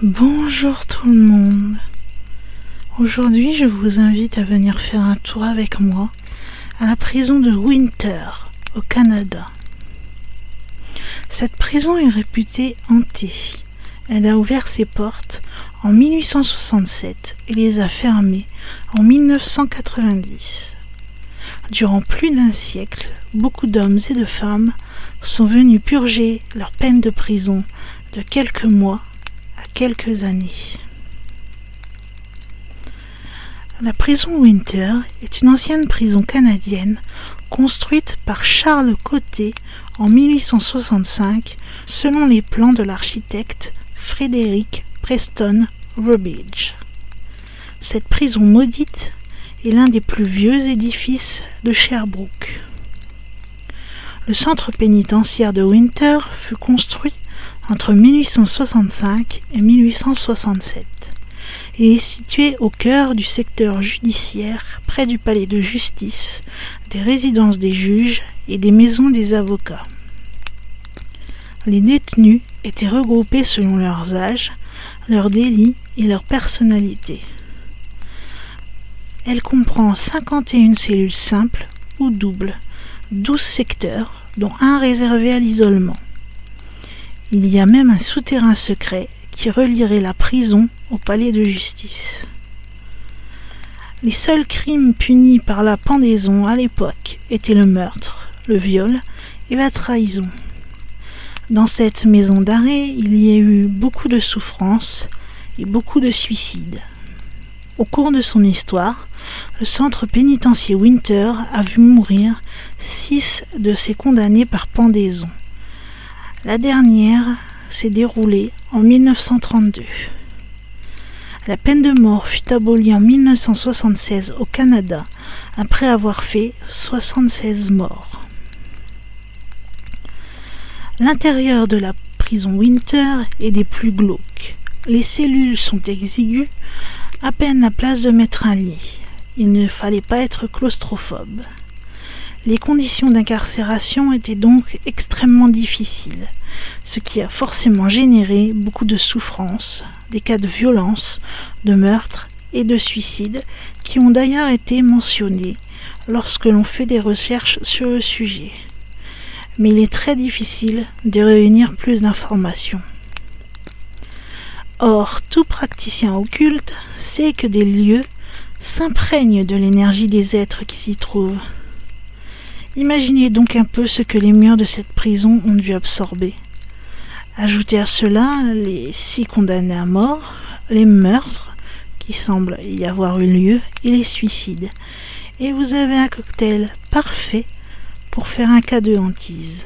Bonjour tout le monde. Aujourd'hui, je vous invite à venir faire un tour avec moi à la prison de Winter, au Canada. Cette prison est réputée hantée. Elle a ouvert ses portes en 1867 et les a fermées en 1990. Durant plus d'un siècle, beaucoup d'hommes et de femmes sont venus purger leur peine de prison de quelques mois à quelques années. La prison Winter est une ancienne prison canadienne construite par Charles Côté en 1865 selon les plans de l'architecte Frederick Preston Burbidge. Cette prison maudite est l'un des plus vieux édifices de Sherbrooke. Le centre pénitentiaire de Winter fut construit entre 1865 et 1867 et est situé au cœur du secteur judiciaire près du palais de justice, des résidences des juges et des maisons des avocats. Les détenus étaient regroupés selon leurs âges, leurs délits et leur personnalité. Elle comprend 51 cellules simples ou doubles, 12 secteurs, dont un réservé à l'isolement. Il y a même un souterrain secret qui relierait la prison au palais de justice. Les seuls crimes punis par la pendaison à l'époque étaient le meurtre, le viol et la trahison. Dans cette maison d'arrêt, il y a eu beaucoup de souffrances et beaucoup de suicides. Au cours de son histoire, le centre pénitentiaire Winter a vu mourir 6 de ses condamnés par pendaison. La dernière s'est déroulée en 1932. La peine de mort fut abolie en 1976 au Canada après avoir fait 76 morts. L'intérieur de la prison Winter est des plus glauques. Les cellules sont exiguës, à peine la place de mettre un lit. Il ne fallait pas être claustrophobe. Les conditions d'incarcération étaient donc extrêmement difficiles, ce qui a forcément généré beaucoup de souffrances, des cas de violence, de meurtre et de suicide qui ont d'ailleurs été mentionnés lorsque l'on fait des recherches sur le sujet. Mais il est très difficile de réunir plus d'informations. Or, tout praticien occulte sait que des lieux s'imprègnent de l'énergie des êtres qui s'y trouvent. Imaginez donc un peu ce que les murs de cette prison ont dû absorber. Ajoutez à cela les 6 condamnés à mort, les meurtres qui semblent y avoir eu lieu et les suicides. Et vous avez un cocktail parfait pour faire un cas de hantise.